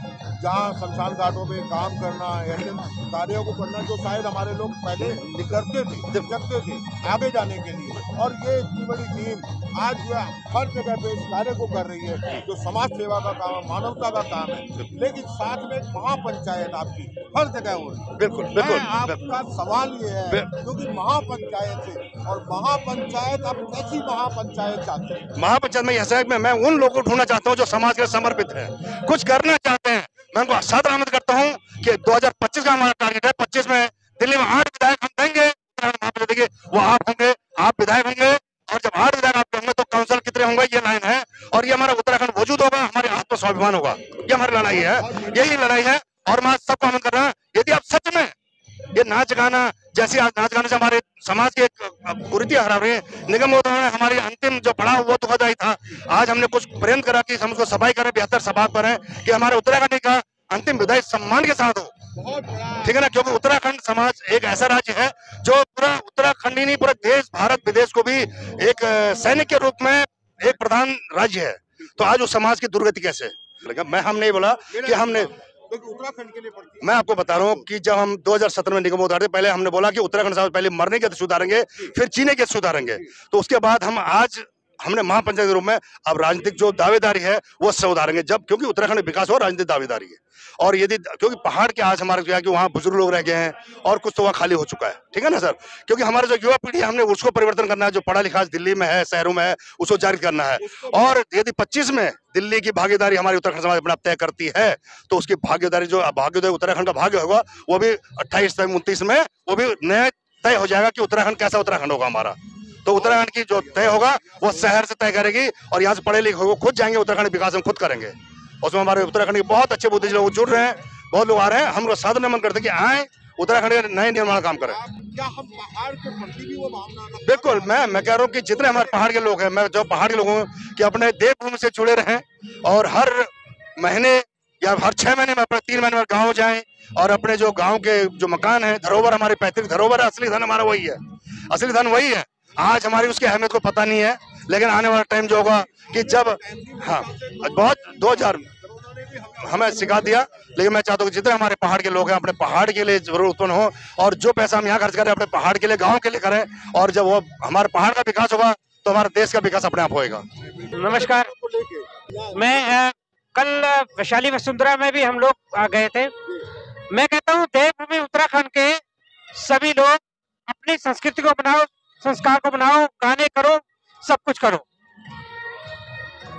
Speaker 12: जहाँ शमशान घाटों में काम करना, ऐसे कार्यों को करना जो शायद हमारे लोग पहले निकलते थे, जगते थे आगे जाने के लिए, और ये इतनी बड़ी टीम आज जो हर जगह पे इस कार्य को कर रही है जो समाज सेवा का काम है, मानवता का काम है, लेकिन साथ में एक महापंचायत आपकी हर जगह हो रही है।
Speaker 4: बिल्कुल बिल्कुल।
Speaker 12: आपका सवाल ये है क्योंकि महापंचायत से, और महापंचायत आप कैसी महापंचायत चाहते हैं?
Speaker 4: महापंचायत में ऐसा है कि मैं उन लोगों को ढूंढना चाहता हूँ जो समाज के समर्पित है, कुछ करना चाहते हैं। मैं उनको सादर आमंत्रित करता हूँ कि 2025 का हमारा टारगेट है, 25 में दिल्ली में 8 विधायक हम देंगे, देंगे वो आप होंगे, आप विधायक होंगे, और जब 8 विधायक आप होंगे तो काउंसिल कितने होंगे, ये लाइन है। और ये हमारा उत्तराखंड वजूद होगा, हमारे आत्मस्वाभिमान होगा, ये हमारी लड़ाई है, यही लड़ाई है। और मैं सबको आमंत्रित कर रहा हूँ, यदि आप सच में ये नाच गाना, जैसे आज नाच गाने से हमारे समाज की एक कुरीतियां हरा रही है, निगम महोदय ने हमारी अंतिम जो पड़ाव वो दुखदायी था। आज हमने कुछ प्रयत्न करा कि हम उसको सफाई करें, बेहतर सभा पर है कि हमारे उत्तराखंड का अंतिम विदाई सम्मान के साथ हो, ठीक है ना, क्योंकि उत्तराखंड समाज एक ऐसा राज्य है जो पूरा उत्तराखंड ही नहीं, पूरा देश, भारत विदेश को भी एक सैनिक के रूप में एक प्रधान राज्य है। तो आज उस समाज की दुर्गति कैसे? मैं हम नहीं बोला कि हमने,
Speaker 12: उत्तराखंड के लिए
Speaker 4: मैं आपको बता रहा हूँ कि जब हम 2017 में निगम उतारे, पहले हमने बोला कि उत्तराखंड समाज पहले मरने के सुधारेंगे, फिर जीने के सुधारेंगे। तो उसके बाद हम आज हमने महापंचायत के रूप में अब राजनीतिक जो दावेदारी है वो सुधारेंगे, जब क्योंकि उत्तराखंड विकास हो, राजनीतिक दावेदारी है। और यदि क्योंकि पहाड़ के आज हमारे कि वहाँ बुजुर्ग लोग रह गए हैं और कुछ तो वहाँ खाली हो चुका है, ठीक है ना सर, क्योंकि हमारे जो युवा पीढ़ी है हमने उसको परिवर्तन करना है, जो पढ़ा लिखा दिल्ली में है, शहरों में है, उसको जारी करना है। और यदि 25 में दिल्ली की भागीदारी हमारी उत्तराखंड समाज अपना तय करती है तो उसकी भागीदारी जो भाग्योदय उत्तराखंड का भाग्य होगा वो भी 28-29 में वो भी नया तय हो जाएगा कि उत्तराखंड कैसा उत्तराखंड होगा हमारा। तो उत्तराखंड की जो तय होगा वो शहर से तय करेगी, और यहाँ से पढ़े लिखे लोग खुद जाएंगे, उत्तराखंड विकास हम खुद करेंगे। उसमें हमारे उत्तराखंड के बहुत अच्छे बुद्धिजीवी लोग जुड़ रहे हैं, बहुत लोग आ रहे हैं। हम लोग साधन नमन करते हैं कि आए उत्तराखंड के नए निर्माण काम करें।
Speaker 12: क्या हम पहाड़ के प्रति भी वो भावना?
Speaker 4: बिल्कुल, मैं कह रहा हूँ कि जितने हमारे पहाड़ के लोग हैं, मैं जो पहाड़ के लोगों कि अपने देवभूमि से जुड़े रहें, और हर महीने या हर 6 महीने में अपने 3 महीने में गाँव जाएं, और अपने जो गाँव के जो मकान है, धरोहर, हमारे पैतृक धरोहर है, असली धन हमारा वही है, असली धन वही है। आज हमारी उसकी अहमियत को पता नहीं है, लेकिन आने वाला टाइम जो होगा कि जब, हाँ बहुत 2000 हमें सिखा दिया, लेकिन मैं चाहता हूँ जितने हमारे पहाड़ के लोग हैं अपने पहाड़ के लिए जरूर उत्पन्न हो, और जो पैसा हम यहाँ खर्च करें अपने पहाड़ के लिए, गाँव के लिए करें, और जब वो हमारे पहाड़ का विकास होगा तो हमारे देश का विकास अपने आप होएगा।
Speaker 6: नमस्कार, मैं कल वैशाली वसुंधरा में भी हम लोग आ गए थे। मैं कहता हूँ देवभूमि उत्तराखंड के सभी लोग अपनी संस्कृति को बनाओ, संस्कार को बनाओ, गाने करो, सब कुछ करो।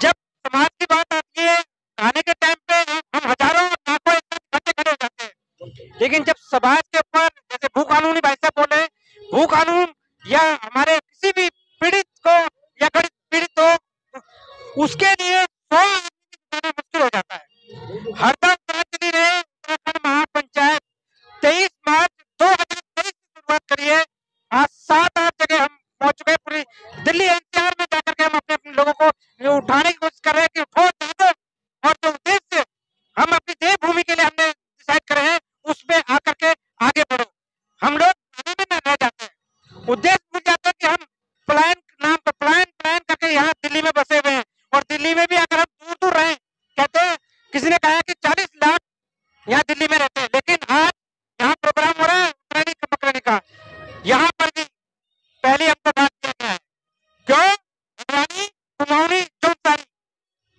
Speaker 6: जब समाज की बात आती है, गाने के टाइम पे हम हजारों लाखों इकट्ठे खड़े हो जाते हैं, लेकिन जब समाज के ऊपर जैसे भू कानूनी भाई साहब बोले, भू कानून या हमारे किसी भी पीड़ित को या गरीब पीड़ित हो, उसके लिए 100 आदमी मुश्किल हो जाता है। हरदम चली रहे उत्तराखंड महापंचायत 23 मार्च 2023 की शुरुआत करी है। आज 7-8 जगह हम पहुंच चुके हैं, पूरी दिल्ली एनसीआर में जाकर के हम अपने लोगों को उठाने की कोशिश कर रहे हैं कि उठो जाओ, और जो उद्देश्य हम अपनी देवभूमि के लिए हमने डिसाइड करे हैं उसमें आकर के आगे बढ़ो। हम लोग में न रह जाते हैं, उद्देश्य भूल जाते हैं कि हम प्लान नाम पर प्लान करके यहाँ दिल्ली में बसे हुए हैं, और दिल्ली में भी अगर हम दूर दूर रहे, कहते हैं किसी ने कहा कि 40 लाख यहाँ दिल्ली में रहते हैं, लेकिन आज यहाँ प्रोग्राम हो रहा है पकड़ने का, यहाँ पर भी पहले हमको बात किया गया है। क्यों? अडवाणी, कुमाऊनी, चौथारी,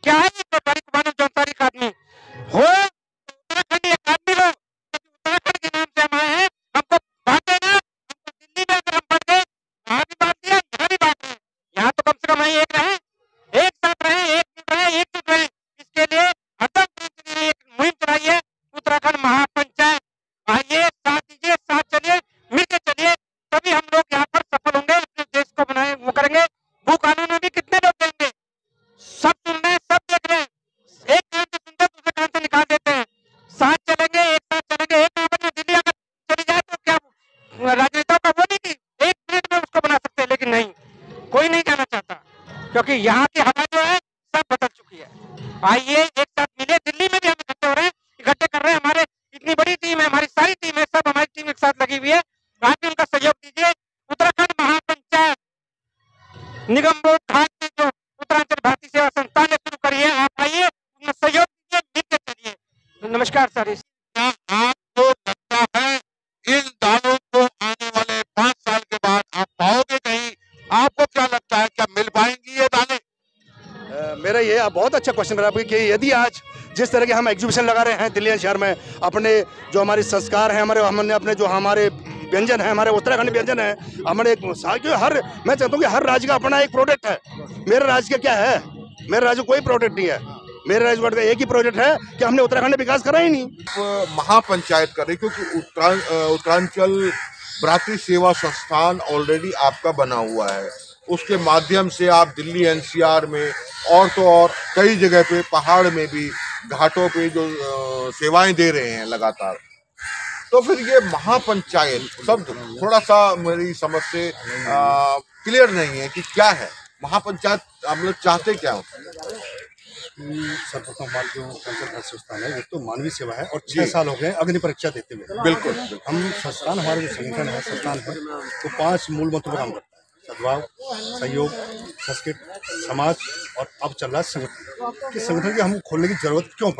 Speaker 6: क्या है ये बड़ी कुमाऊनी चौथारी का आदमी हो, उत्तराखंड एक आदमी हो, उत्तराखंड के नाम से हम आए हैं, हमको बात देना, हमको दिल्ली में अगर हम बढ़ गए, वहाँ भी बात दिया, यहाँ भी बात है, यहाँ तो कम से कम एक रहे, एक साथ रहे, एकजुट रहे। इसके लिए हरदम एक मुहिम चलाई है उत्तराखंड महापंचायत। आइए, साथ दीजिए, साथ चलिए, मिलकर चलिए, तभी हम लोग यहाँ पर सफल होंगे, अपने देश को बनाए वो करेंगे। भू कानून में भी कितने लोग देंगे, सब सुन रहे हैं, सब देख रहे हैं, एक कान से सुनते दूसरे कान से निकाल देते हैं। साथ चलेंगे, एक साथ चलेंगे, एक आवाज में दिल्ली अगर चली जाए तो क्या राजनेताओं का वो नहीं कि 1 मिनट में उसको बना सकते हैं, लेकिन नहीं, कोई नहीं जाना चाहता, क्योंकि यहाँ की हवा जो है सब बदल चुकी है। आइए एक
Speaker 4: बहुत अच्छा क्वेश्चन करा कि यदि आज जिस तरह के हम एग्जीबिशन लगा रहे हैं दिल्ली शहर में, अपने जो हमारे संस्कार हैं, हमने अपने जो हमारे व्यंजन है, हमारे उत्तराखंड व्यंजन है, हमारे मैं चाहता हूँ कि हर राज्य का अपना एक प्रोडक्ट है। मेरे राज्य का क्या है? मेरे राज्य कोई प्रोडक्ट नहीं है। मेरे राज्य का एक ही प्रोजेक्ट है कि हमने उत्तराखंड में विकास करा ही नहीं।
Speaker 12: महापंचायत कर रही, क्योंकि उत्तरांचल भ्रातृ सेवा संस्थान ऑलरेडी आपका बना हुआ है। उसके माध्यम से आप दिल्ली एनसीआर में और तो और कई जगह पे, पहाड़ में भी, घाटों पे जो सेवाएं दे रहे हैं लगातार। तो फिर ये महापंचायत शब्द थोड़ा सा मेरी समझ से क्लियर नहीं है कि क्या है महापंचायत, हम लोग चाहते क्या हो?
Speaker 4: सर्वप्रथम हमारे जो पंचायत संस्थान है, एक तो मानवीय सेवा है और 6 साल हो गए अग्नि परीक्षा देते हुए।
Speaker 12: बिल्कुल।
Speaker 4: हम संस्थान, हमारे जो संगठन है, संस्थान है, तो 5 मूल मंत्रों पर काम करता है: सद्भाव, सहयोग, संस्कृत, समाज और अब चल रहा है संगठन। कि संगठन की हम खोलने की जरूरत क्यों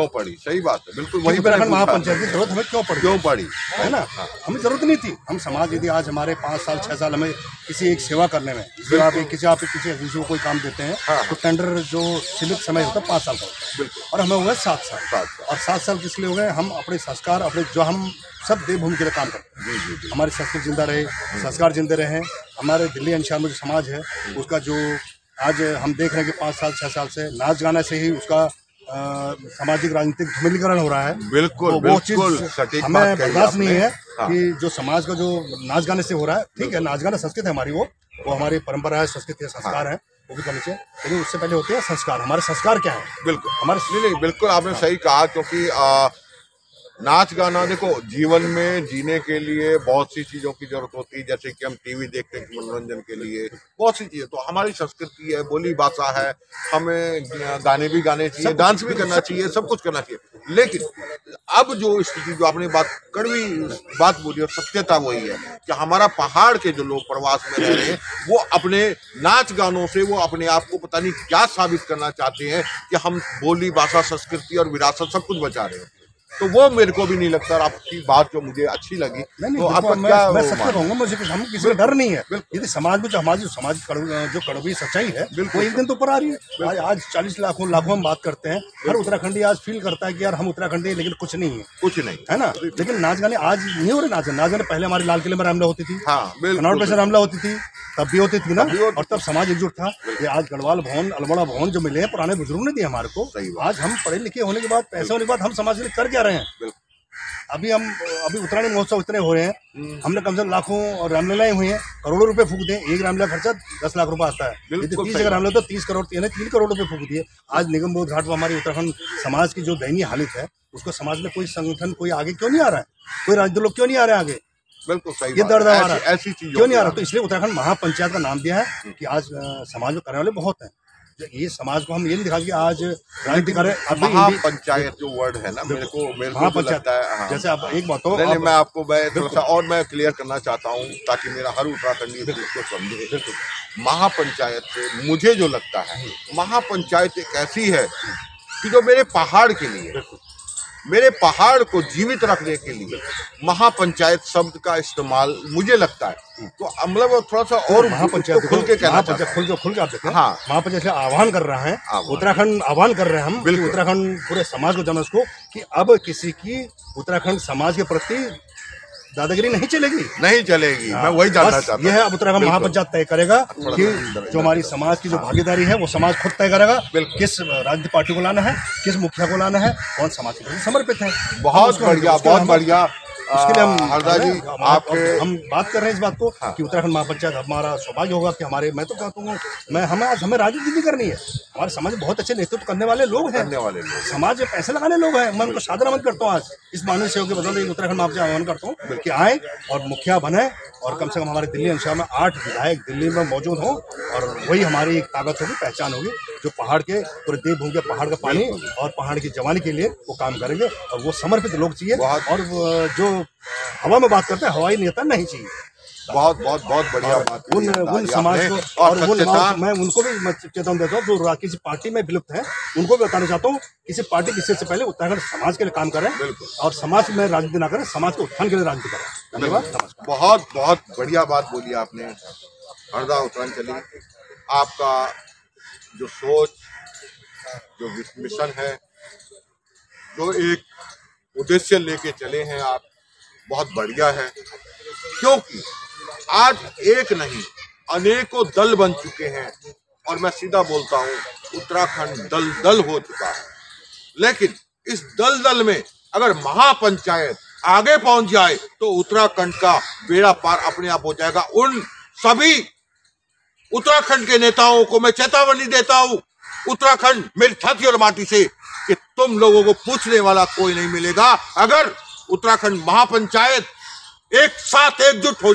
Speaker 4: पड़ी? सही बात है, बिल्कुल। वही महापंचायत की जरूरत हमें क्यों पड़ी है ना? हमें जरूरत नहीं थी। हम समाज यदि आज हमारे 5 साल 6 साल हमें किसी एक सेवा करने में, किसी को कोई काम देते हैं तो टेंडर जो सीमित समय होता है 5 साल का होता है, और हमें हो गए 7 साल। और 7 साल किस लिए हो गए? हम अपने संस्कार, अपने जो हम सब देवभूमि के लिए काम करते हैं। हमारी संस्कृति जिंदा रहे, संस्कार जिंदे रहे। हमारे दिल्ली एनसीआर में जो समाज है उसका जो आज हम देख रहे हैं कि 5 साल 6 साल से नाच गाना से ही उसका सामाजिक राजनीतिक धूमिलीकरण हो रहा है।
Speaker 12: बिल्कुल,
Speaker 4: तो वो चीज हमें बर्दाश्त नहीं है कि जो समाज का जो नाच गाने से हो रहा है। ठीक है, नाच गाना संस्कृत है हमारी, वो हमारी परंपरा है, संस्कृति है, संस्कार है, वो भी करनी चाहिए, लेकिन उससे पहले होते हैं संस्कार। हमारे संस्कार क्या है?
Speaker 12: बिल्कुल हमारे नहीं, बिल्कुल आपने सही कहा, क्योंकि नाच गाना, देखो, जीवन में जीने के लिए बहुत सी चीज़ों की जरूरत होती है। जैसे कि हम टीवी देखते हैं मनोरंजन के लिए, बहुत सी चीज़ें। तो हमारी संस्कृति है, बोली भाषा है, हमें गाने भी गाने चाहिए, डांस भी करना चाहिए, सब कुछ करना चाहिए। लेकिन अब जो स्थिति, जो आपने कड़वी बात बोली और सत्यता वही है कि हमारा पहाड़ के जो लोग प्रवास में रह रहे हैं, वो अपने नाच गानों से वो अपने आप को पता नहीं क्या साबित करना चाहते हैं कि हम बोली भाषा, संस्कृति और विरासत सब कुछ बचा रहे हैं। तो वो मेरे को भी नहीं लगता। और आपकी बात जो मुझे अच्छी लगी, तो आपका
Speaker 4: मैं सत्य कहूँगा, मुझे हम किसी का डर नहीं है। यदि समाज में जो हमारी जो कड़वी सच्चाई है, वो एक दिन तो ऊपर आ रही है। आज 40 लाखों हम बात करते हैं, हर उत्तराखंडी आज फील करता है कि यार हम उत्तराखंडी हैं, लेकिन कुछ नहीं है ना। लेकिन नाच गाने आज नहीं हो रहे। नाच गाने पहले हमारे लाल किले में रामलीला होती थी, कनौर पे रामलीला होती थी, तब भी होती थी ना, और तब समाज एकजुट था। ये आज गढ़वाल भवन, अल्मोड़ा भवन जो मिले हैं, पुराने बुजुर्गों ने दिए हमारे को। आज हम पढ़े लिखे होने के बाद, पैसे होने के बाद हम समाज के लिए कर क्या रहे हैं? अभी उत्तरायणी महोत्सव इतने हो रहे हैं, हमने कम से कम लाखों और रामलीलाएं हुई हैं, करोड़ों रुपए फूक दिए। एक रामलीला खर्चा 10 लाख रुपए आता है। 30 अगर रामलीला तो 30 करोड़, 3 करोड़ रुपए फूक दिए। आज निगम बोध घाट पर हमारी उत्तराखंड समाज की जो दयनीय हालत है, उसको समाज में कोई संगठन, कोई आगे क्यों नहीं आ रहा है? कोई राजनीतिक लोग क्यों नहीं आ रहे आगे?
Speaker 12: बिल्कुल सही,
Speaker 4: ये दर्द है
Speaker 12: ऐसी चीज
Speaker 4: क्यों नहीं आ रहा? तो इसलिए उत्तराखंड महापंचायत का नाम दिया है कि आज समाज में करने वाले बहुत हैं। ये समाज को हम ये नहीं दिखा कि आज राजनीति करें।
Speaker 12: महापंचायत जो वर्ड है ना, मेरे को
Speaker 4: महापंचायत
Speaker 12: है।
Speaker 4: जैसे आप एक बात हो,
Speaker 12: मैं आपको थोड़ा सा और मैं क्लियर करना चाहता हूँ ताकि मेरा हर उत्तराखंडी इसको समझे। महापंचायत से मुझे जो लगता है, महापंचायत एक ऐसी है कि जो मेरे पहाड़ के लिए, मेरे पहाड़ को जीवित रखने के लिए महापंचायत शब्द का इस्तेमाल मुझे लगता है। तो मतलब थोड़ा सा और
Speaker 4: महापंचायत
Speaker 12: खुल के कहना चाहता
Speaker 4: है, खुल के आप देखते हैं। हाँ, महापंचायत आह्वान कर रहा है, उत्तराखंड आह्वान कर रहे हैं हम, उत्तराखंड पूरे समाज को, जनस को, कि अब किसी की उत्तराखंड समाज के प्रति दादागिरी नहीं चलेगी। मैं वही जानना चाहता हूं। यह है, अब उत्तराखंड महापंचायत तय करेगा कि जो हमारी समाज की जो भागीदारी है वो समाज खुद तय करेगा, किस राजनीतिक पार्टी को लाना है, किस मुखिया को लाना है, कौन समाज के प्रति समर्पित है।
Speaker 12: बहुत बढ़िया, बहुत बढ़िया।
Speaker 4: उसके लिए हम बात कर रहे हैं इस बात को कि उत्तराखंड महापंचायत हमारा सौभाग्य होगा कि हमारे, मैं तो कहता हूँ, हमें राजनीति नहीं करनी है। हमारे समाज में बहुत अच्छे नेतृत्व करने वाले लोग हैं, समाज में पैसे लगाने लोग हैं। मैं उनको सादर आह्वान करता हूँ आज इस मानवीय सेवा के बदले उत्तराखंड महापंचायत आह्वान करता हूँ कि आए और मुखिया बने, और कम से कम हमारे दिल्ली एनसीआर में 8 विधायक दिल्ली में मौजूद हों, और वही हमारी एक ताकत होगी, पहचान होगी, जो पहाड़ के पूरे देवभूमि के पहाड़ का पानी और पहाड़ की जवानी के लिए वो काम करेंगे। और वो समर्पित लोग चाहिए, और जो हवा में बात करते हैं, हवाई नेता नहीं चाहिए।
Speaker 12: बहुत बढ़िया बात।
Speaker 4: उन समाज को, और मैं उनको भी चेतावनी देता हूँ जो किसी पार्टी में विलुप्त है, उनको भी बताना चाहता हूँ, किसी पार्टी किसी से पहले उत्तराखंड समाज के लिए काम करें, और समाज में राजनीति ना करें, समाज के उत्थान के लिए राजनीति करें। धन्यवाद, नमस्कार।
Speaker 12: बहुत बढ़िया बात बोली आपने हरदा उत्तरांचली। आपका जो सोच, जो मिशन है, जो एक उद्देश्य लेके चले हैं आप, बहुत बढ़िया है। क्योंकि आज एक नहीं अनेकों दल बन चुके हैं और मैं सीधा बोलता हूं, उत्तराखंड दल हो चुका है। लेकिन इस दल में अगर महापंचायत आगे पहुंच जाए तो उत्तराखंड का बेड़ा पार अपने आप हो जाएगा। उन सभी उत्तराखंड के नेताओं को मैं चेतावनी देता हूं, उत्तराखंड मेरी छाती और माटी से, कि तुम लोगों को पूछने वाला कोई नहीं मिलेगा। अगर उत्तराखंड महापंचायत एक साथ एकजुट हो